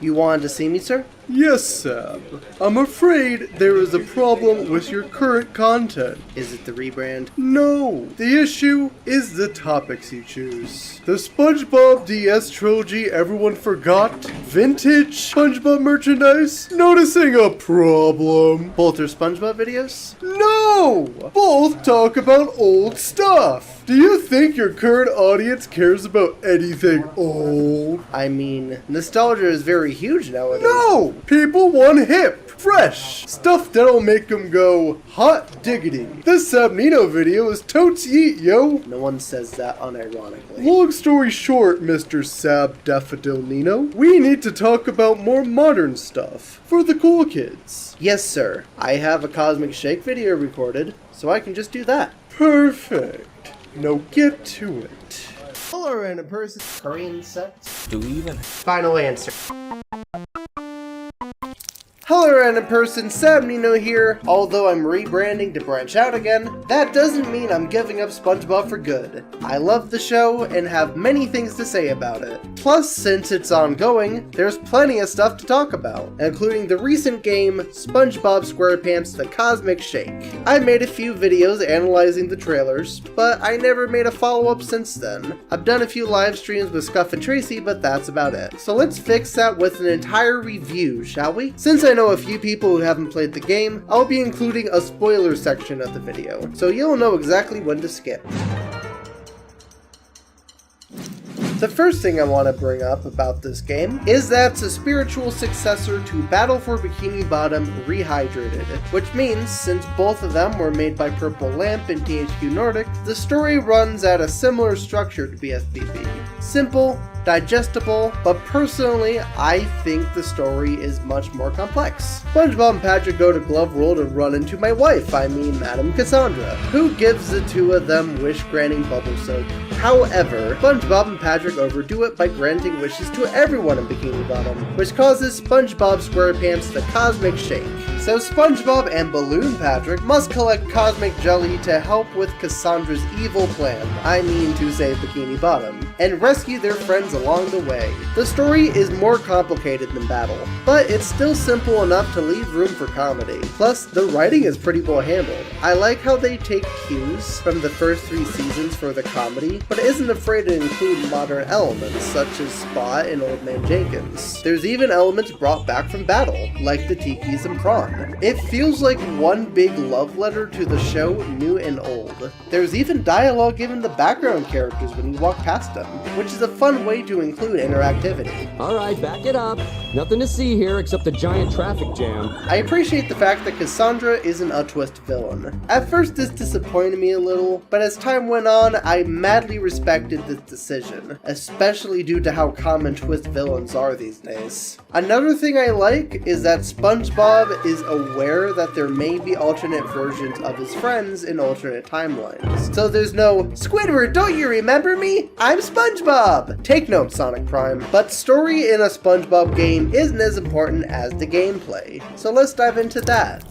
You wanted to see me, sir? Yes, Sab. I'm afraid there is a problem with your current content. Is it the rebrand? No, the issue is the topics you choose. The SpongeBob DS trilogy everyone forgot? Vintage SpongeBob merchandise? Noticing a problem? Both are SpongeBob videos? No! Both talk about old stuff. Do you think your current audience cares about anything old? I mean, nostalgia is very huge nowadays. No! People want hip, fresh, stuff that'll make them go, hot diggity. This Sab Nino video is totes yeet, yo. No one says that unironically. Long story short, Mr. Sab Nino, we need to talk about more modern stuff for the cool kids. Yes, sir. I have a Cosmic Shake video recorded, so I can just do that. Perfect. Now get to it. Hello, random person. Korean sex? Do we even? Final answer. Hello random person, Sab Nino here. Although I'm rebranding to branch out again, that doesn't mean I'm giving up SpongeBob for good. I love the show and have many things to say about it. Plus, since it's ongoing, there's plenty of stuff to talk about, including the recent game, SpongeBob SquarePants The Cosmic Shake. I made a few videos analyzing the trailers, but I never made a follow-up since then. I've done a few live streams with Scuff and Tracy, but that's about it. So let's fix that with an entire review, shall we? Since I know a few people who haven't played the game, I'll be including a spoiler section of the video, so you'll know exactly when to skip. The first thing I want to bring up about this game is that it's a spiritual successor to Battle for Bikini Bottom Rehydrated, which means since both of them were made by Purple Lamp and THQ Nordic, the story runs at a similar structure to BFBB. Simple, digestible, but personally, I think the story is much more complex. SpongeBob and Patrick go to Glove World and run into my wife, Madam Cassandra, who gives the two of them wish-granting bubble soak. However, SpongeBob and Patrick overdo it by granting wishes to everyone in Bikini Bottom, which causes SpongeBob SquarePants the Cosmic Shake. So SpongeBob and Balloon Patrick must collect cosmic jelly to help with Cassandra's evil plan, to save Bikini Bottom, and rescue their friends along the way. The story is more complicated than Battle, but it's still simple enough to leave room for comedy. Plus, the writing is pretty well handled. I like how they take cues from the first 3 seasons for the comedy, but isn't afraid to include modern elements such as Spot and Old Man Jenkins. There's even elements brought back from Battle, like the Tikis and Prawn. It feels like one big love letter to the show, new and old. There's even dialogue given the background characters when you walk past them, which is a fun way to include interactivity. Alright, back it up. Nothing to see here except a giant traffic jam. I appreciate the fact that Cassandra isn't a twist villain. At first this disappointed me a little, but as time went on, I madly respected this decision, especially due to how common twist villains are these days. Another thing I like is that SpongeBob is aware that there may be alternate versions of his friends in alternate timelines. So there's no, "Squidward, don't you remember me? I'm SpongeBob!" Take note, Sonic Prime. But story in a SpongeBob game isn't as important as the gameplay. So let's dive into that.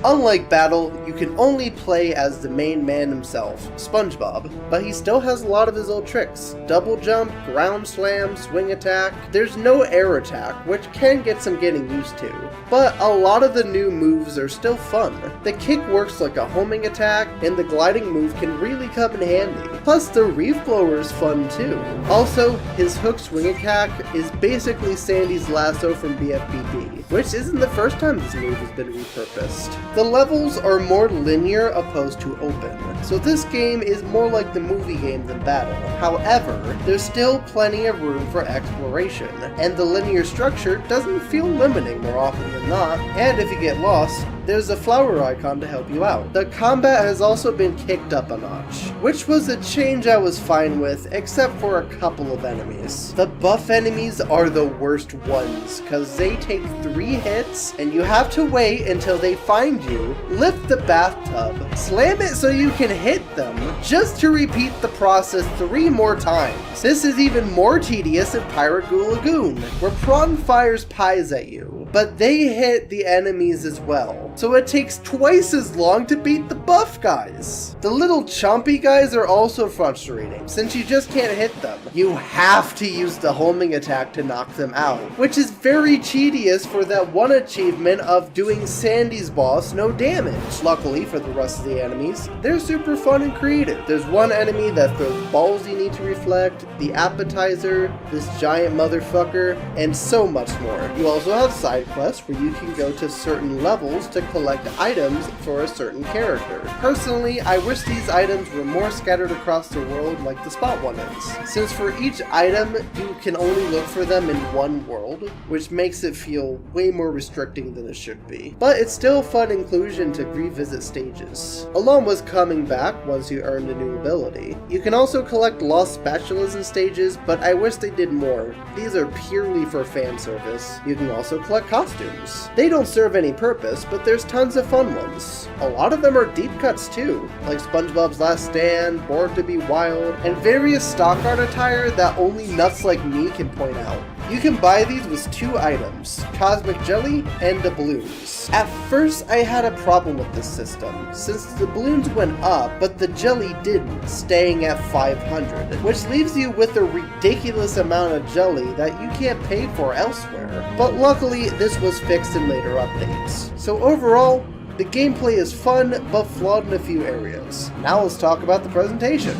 Unlike Battle, you can only play as the main man himself, SpongeBob, but he still has a lot of his old tricks. Double jump, ground slam, swing attack. There's no air attack, which can get some getting used to, but a lot of the new moves are still fun. The kick works like a homing attack, and the gliding move can really come in handy. Plus, the reef blower is fun too. Also, his hook swing attack is basically Sandy's lasso from BFBB, which isn't the first time this move has been repurposed. The levels are more linear opposed to open, so this game is more like the movie game than Battle. However, there's still plenty of room for exploration, and the linear structure doesn't feel limiting more often than not, and if you get lost, there's a flower icon to help you out. The combat has also been kicked up a notch, which was a change I was fine with, except for a couple of enemies. The buff enemies are the worst ones, cause they take 3 hits, and you have to wait until they find you, lift the bathtub, slam it so you can hit them, just to repeat the process 3 more times. This is even more tedious in Pirate Goo Lagoon, where Prawn fires pies at you. but they hit the enemies as well. So it takes twice as long to beat the buff guys. The little chompy guys are also frustrating, since you just can't hit them. You have to use the homing attack to knock them out, which is very tedious for that one achievement of doing Sandy's boss no damage. Luckily for the rest of the enemies, they're super fun and creative. There's one enemy that throws balls you need to reflect, the appetizer, this giant motherfucker, and so much more. You also have side quests where you can go to certain levels to collect items for a certain character. Personally, I wish these items were more scattered across the world like the spot one is, since for each item you can only look for them in one world, which makes it feel way more restricting than it should be. But it's still a fun inclusion to revisit stages, along with coming back once you earned a new ability. You can also collect lost spatulas in stages, but I wish they did more. These are purely for fan service. You can also collect costumes. They don't serve any purpose, but there's tons of fun ones. A lot of them are deep cuts too, like SpongeBob's Last Stand, Born to be Wild, and various stock art attire that only nuts like me can point out. You can buy these with two items, Cosmic Jelly and doubloons. At first I had a problem with this system, since the balloons went up, but the jelly didn't, staying at 500, which leaves you with a ridiculous amount of jelly that you can't pay for elsewhere. But luckily this was fixed in later updates. So overall, the gameplay is fun, but flawed in a few areas. Now let's talk about the presentation.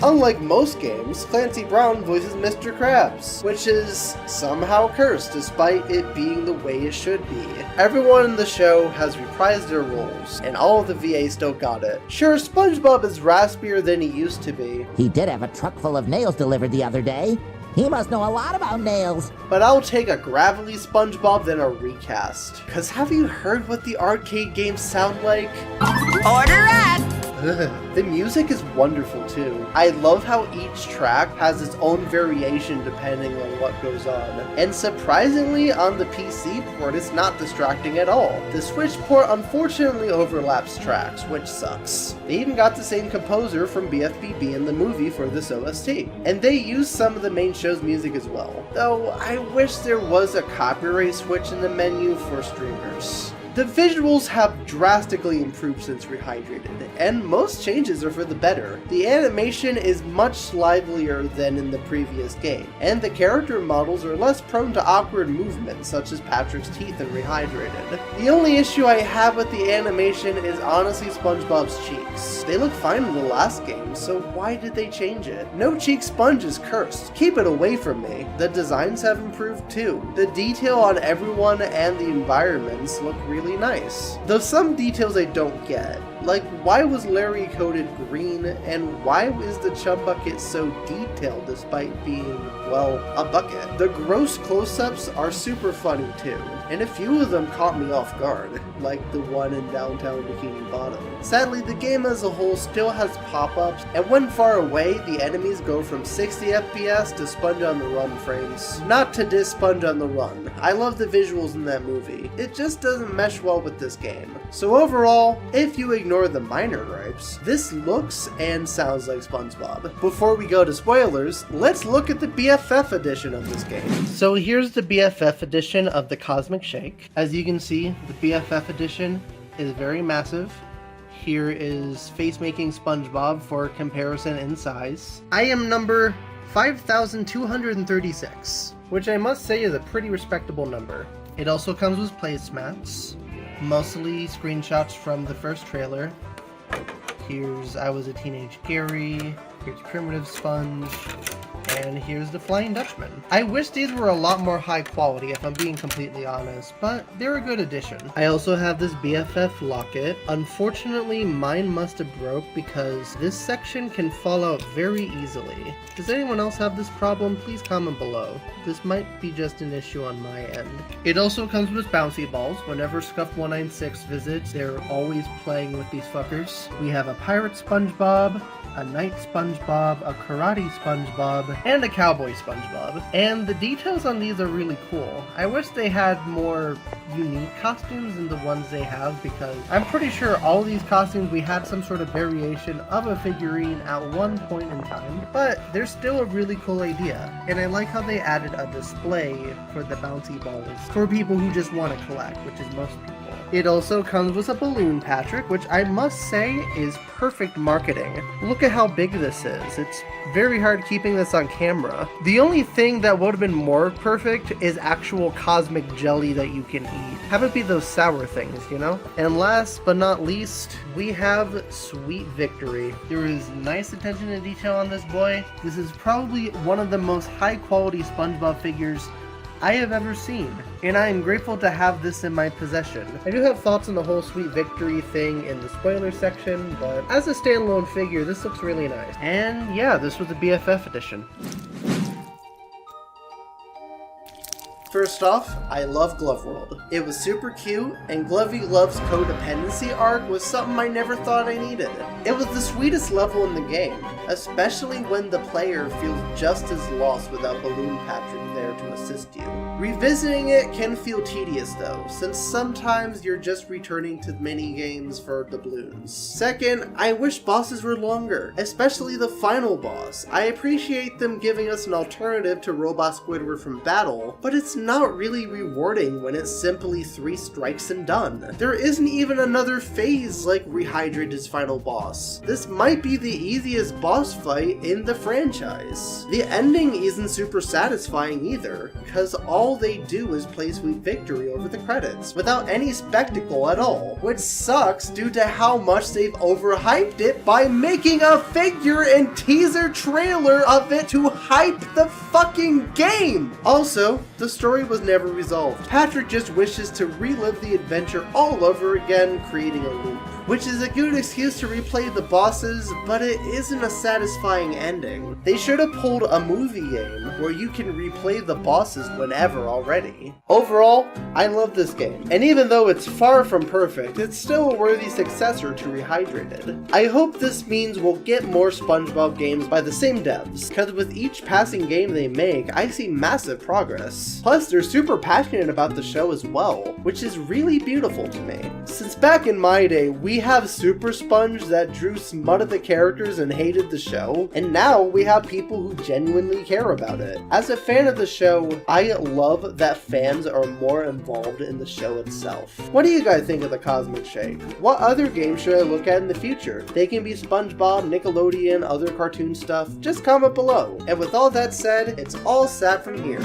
Unlike most games, Clancy Brown voices Mr. Krabs, which is somehow cursed despite it being the way it should be. Everyone in the show has reprised their roles, and all of the VA still got it. Sure, SpongeBob is raspier than he used to be. He did have a truck full of nails delivered the other day. He must know a lot about nails. But I'll take a gravelly SpongeBob than a recast. Cause have you heard what the arcade games sound like? Order up! The music is wonderful too. I love how each track has its own variation depending on what goes on. And surprisingly, on the PC port, it's not distracting at all. The Switch port unfortunately overlaps tracks, which sucks. They even got the same composer from BFBB in the movie for this OST. And they used some of the main show's music as well. Though, I wish there was a copyright switch in the menu for streamers. The visuals have drastically improved since Rehydrated, and most changes are for the better. The animation is much livelier than in the previous game, and the character models are less prone to awkward movements such as Patrick's teeth in Rehydrated. The only issue I have with the animation is honestly SpongeBob's cheeks. They look fine in the last game, so why did they change it? No Cheek Sponge is cursed. Keep it away from me. The designs have improved too. The detail on everyone and the environments look really nice. Though some details I don't get, like why was Larry coated green and why is the chum bucket so detailed despite being, well, a bucket? The gross close-ups are super funny too, and a few of them caught me off guard, like the one in downtown Bikini Bottom. Sadly, the game as a whole still has pop-ups, and when far away, the enemies go from 60 FPS to Sponge on the Run frames. Not to diss Sponge on the Run. I love the visuals in that movie. It just doesn't mesh well with this game. So overall, if you ignore the minor gripes, this looks and sounds like SpongeBob. Before we go to spoilers, let's look at the BFF edition of this game. So here's the BFF edition of the Cosmic Shake. As you can see, the BFF edition is very massive. Here is face-making SpongeBob for comparison in size. I am number 5,236, which I must say is a pretty respectable number. It also comes with placemats, mostly screenshots from the first trailer. Here's I Was a Teenage Gary, here's Primitive Sponge, and here's the Flying Dutchman. I wish these were a lot more high quality if I'm being completely honest, but they're a good addition. I also have this BFF locket. Unfortunately, mine must have broke because this section can fall out very easily. Does anyone else have this problem? Please comment below. This might be just an issue on my end. It also comes with bouncy balls. Whenever Scuff196 visits, they're always playing with these fuckers. We have a Pirate SpongeBob, a Knight SpongeBob, a Karate SpongeBob, SpongeBob and a cowboy SpongeBob, and the details on these are really cool. I wish they had more unique costumes than the ones they have, because I'm pretty sure all these costumes we had some sort of variation of a figurine at one point in time, but they're still a really cool idea, and I like how they added a display for the bouncy balls for people who just want to collect, which is most people. It also comes with a balloon, Patrick, which I must say is perfect marketing. Look at how big this is. It's very hard keeping this on camera. The only thing that would have been more perfect is actual cosmic jelly that you can eat. Have it be those sour things, you know? And last but not least, we have Sweet Victory. There is nice attention to detail on this boy. This is probably one of the most high quality SpongeBob figures I have ever seen, and I am grateful to have this in my possession. I do have thoughts on the whole Sweet Victory thing in the spoiler section, but as a standalone figure, this looks really nice. And yeah, this was the BFF edition. First off, I love Glove World. It was super cute, and Glovey Love's codependency arc was something I never thought I needed. It was the sweetest level in the game, especially when the player feels just as lost without Balloon Patrick there to assist you. Revisiting it can feel tedious though, since sometimes you're just returning to mini-games for the balloons. Second, I wish bosses were longer, especially the final boss. I appreciate them giving us an alternative to Robot Squidward from Battle, but it's not really rewarding when it's simply 3 strikes and done. There isn't even another phase like Rehydrated's final boss. This might be the easiest boss fight in the franchise. The ending isn't super satisfying either, because all they do is play Sweet Victory over the credits, without any spectacle at all, which sucks due to how much they've overhyped it by making a figure and teaser trailer of it to hype the fucking game! Also, the story was never resolved. Patrick just wishes to relive the adventure all over again, creating a loop, which is a good excuse to replay the bosses, but it isn't a satisfying ending. They should have pulled a movie game where you can replay the bosses whenever already. Overall, I love this game, and even though it's far from perfect, it's still a worthy successor to Rehydrated. I hope this means we'll get more SpongeBob games by the same devs, because with each passing game they make, I see massive progress. Plus, they're super passionate about the show as well, which is really beautiful to me. Since back in my day, we have Super Sponge that drew smut at the characters and hated the show, and now we have people who genuinely care about it. As a fan of the show, I love that fans are more involved in the show itself. What do you guys think of the Cosmic Shake? What other games should I look at in the future? They can be SpongeBob, Nickelodeon, other cartoon stuff. Just comment below. And with all that said, it's all Sab from here.